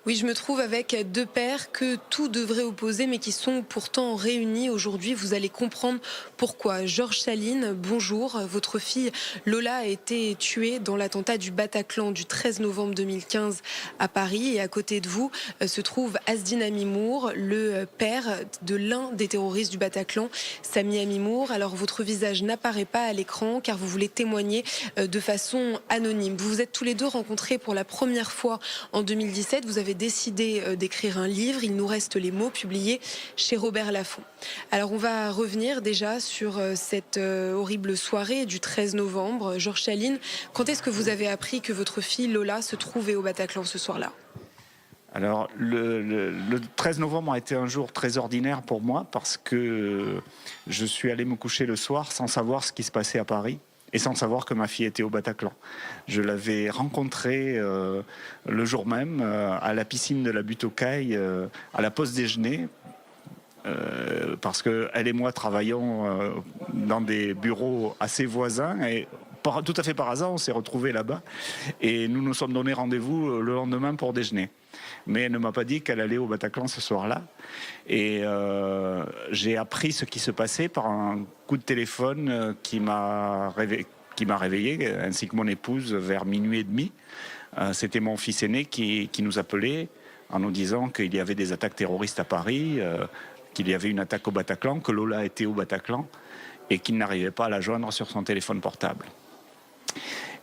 Oui, je me trouve avec deux pères que tout devrait opposer, mais qui sont pourtant réunis aujourd'hui. Vous allez comprendre pourquoi. Georges Chaline, bonjour. Votre fille Lola a été tuée dans l'attentat du Bataclan du 13 novembre 2015 à Paris. Et à côté de vous se trouve Asdine Amimour, le père de l'un des terroristes du Bataclan, Sami Amimour. Alors votre visage n'apparaît pas à l'écran car vous voulez témoigner de façon anonyme. Vous vous êtes tous les deux rencontrés pour la première fois en 2017. Vous avez décidé d'écrire un livre. Il nous reste les mots publiés chez Robert Laffont. Alors on va revenir déjà sur cette horrible soirée du 13 novembre. Georges Chaline, quand est-ce que vous avez appris que votre fille Lola se trouvait au Bataclan ce soir-là ? Alors, le 13 novembre a été un jour très ordinaire pour moi parce que je suis allé me coucher le soir sans savoir ce qui se passait à Paris et sans savoir que ma fille était au Bataclan. Je l'avais rencontrée le jour même à la piscine de la Butte aux Cailles, à la pause déjeuner, parce qu'elle et moi travaillons dans des bureaux assez voisins et tout à fait par hasard, on s'est retrouvés là-bas et nous nous sommes donné rendez-vous le lendemain pour déjeuner. Mais elle ne m'a pas dit qu'elle allait au Bataclan ce soir-là. Et j'ai appris ce qui se passait par un coup de téléphone qui m'a réveillé, ainsi que mon épouse, vers minuit et demi. C'était mon fils aîné qui nous appelait en nous disant qu'il y avait des attaques terroristes à Paris, qu'il y avait une attaque au Bataclan, que Lola était au Bataclan et qu'il n'arrivait pas à la joindre sur son téléphone portable.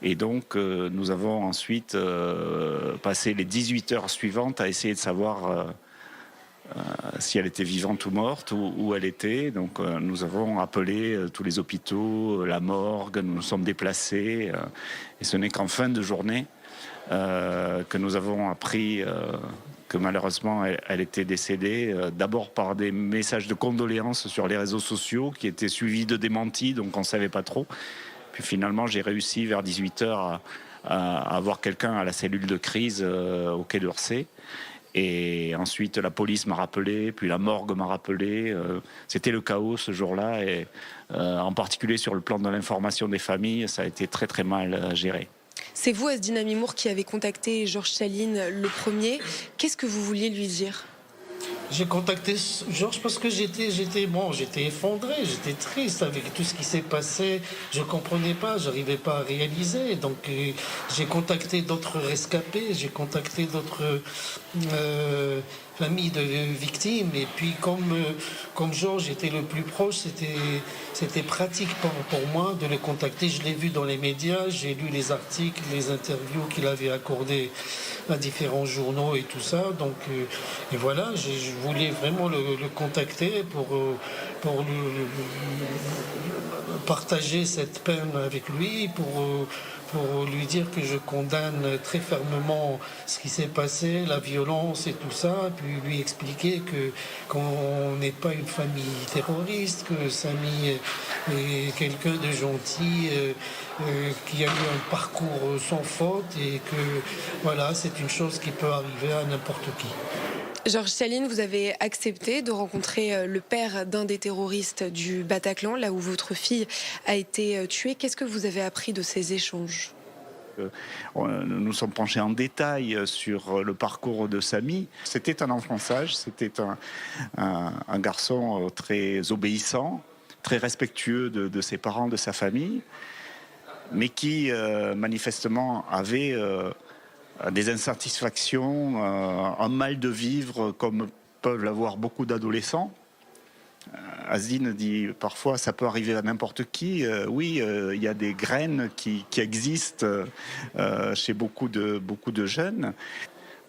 Et donc, nous avons ensuite passé les 18 heures suivantes à essayer de savoir si elle était vivante ou morte, où elle était. Donc, nous avons appelé tous les hôpitaux, la morgue, nous nous sommes déplacés. Et ce n'est qu'en fin de journée que nous avons appris que malheureusement, elle était décédée. D'abord par des messages de condoléances sur les réseaux sociaux qui étaient suivis de démentis, donc on ne savait pas trop. Puis finalement, j'ai réussi vers 18h à avoir quelqu'un à la cellule de crise au Quai d'Orsay. Et ensuite, la police m'a rappelé, puis la morgue m'a rappelé. C'était le chaos ce jour-là. Et en particulier sur le plan de l'information des familles, ça a été très très mal géré. C'est vous, Asdine Amimour, qui avez contacté Georges Chaline le premier. Qu'est-ce que vous vouliez lui dire ? J'ai contacté Georges parce que j'étais effondré, j'étais triste avec tout ce qui s'est passé. Je comprenais pas, j'arrivais pas à réaliser. Donc j'ai contacté d'autres rescapés, j'ai contacté d'autres familles de victimes. Et puis comme Georges était le plus proche, c'était pratique pour moi de le contacter. Je l'ai vu dans les médias, j'ai lu les articles, les interviews qu'il avait accordées à différents journaux et tout ça. Donc et voilà, je voulais vraiment le contacter pour partager cette peine avec lui, pour lui dire que je condamne très fermement ce qui s'est passé, la violence et tout ça, puis lui expliquer qu'on n'est pas une famille terroriste, que Sami est quelqu'un de gentil, qui a eu un parcours sans faute et que voilà, c'est une chose qui peut arriver à n'importe qui. Georges Chaline, vous avez accepté de rencontrer le père d'un des terroristes du Bataclan, là où votre fille a été tuée. Qu'est-ce que vous avez appris de ces échanges ? Nous nous sommes penchés en détail sur le parcours de Sami. C'était un enfant sage, c'était un garçon très obéissant, très respectueux de ses parents, de sa famille, mais qui manifestement avait des insatisfactions, un mal de vivre comme peuvent l'avoir beaucoup d'adolescents. Asdine dit parfois ça peut arriver à n'importe qui. Oui, il y a des graines qui existent chez beaucoup de jeunes.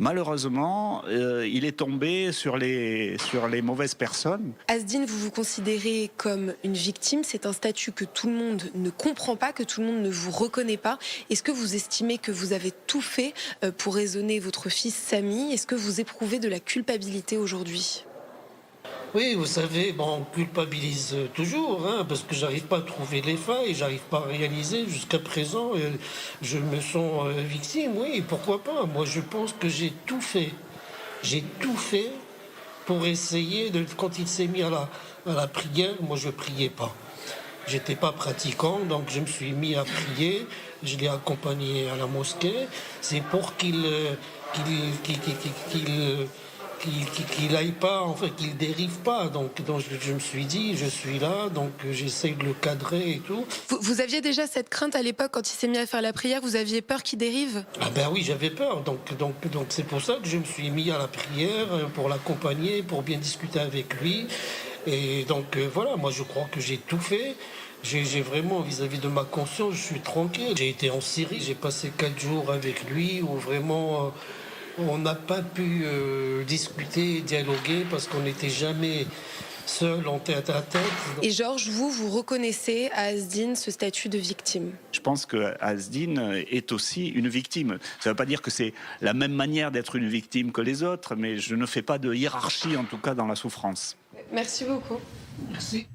Malheureusement, il est tombé sur les mauvaises personnes. Asdine, vous vous considérez comme une victime. C'est un statut que tout le monde ne comprend pas, que tout le monde ne vous reconnaît pas. Est-ce que vous estimez que vous avez tout fait pour raisonner votre fils Sami ? Est-ce que vous éprouvez de la culpabilité aujourd'hui ? Oui, vous savez, on culpabilise toujours, parce que j'arrive pas à trouver les failles, j'arrive pas à réaliser jusqu'à présent. Je me sens victime, oui, pourquoi pas. Moi, je pense que j'ai tout fait. J'ai tout fait pour essayer quand il s'est mis à la prière, moi je priais pas. J'étais pas pratiquant, donc je me suis mis à prier. Je l'ai accompagné à la mosquée. C'est pour qu'il qu'il aille pas, enfin qu'il dérive pas. Donc je me suis dit, je suis là, donc j'essaye de le cadrer et tout. Vous aviez déjà cette crainte à l'époque quand il s'est mis à faire la prière, vous aviez peur qu'il dérive? Ah ben oui, j'avais peur. Donc c'est pour ça que je me suis mis à la prière pour l'accompagner, pour bien discuter avec lui. Et donc voilà, moi je crois que j'ai tout fait. J'ai vraiment, vis-à-vis de ma conscience, je suis tranquille. J'ai été en Syrie, j'ai passé 4 jours avec lui où vraiment on n'a pas pu discuter, dialoguer parce qu'on n'était jamais seul en tête à tête. Et Georges, vous reconnaissez à Asdine ce statut de victime? Je pense que Asdine est aussi une victime. Ça ne veut pas dire que c'est la même manière d'être une victime que les autres, mais je ne fais pas de hiérarchie, en tout cas dans la souffrance. Merci beaucoup. Merci.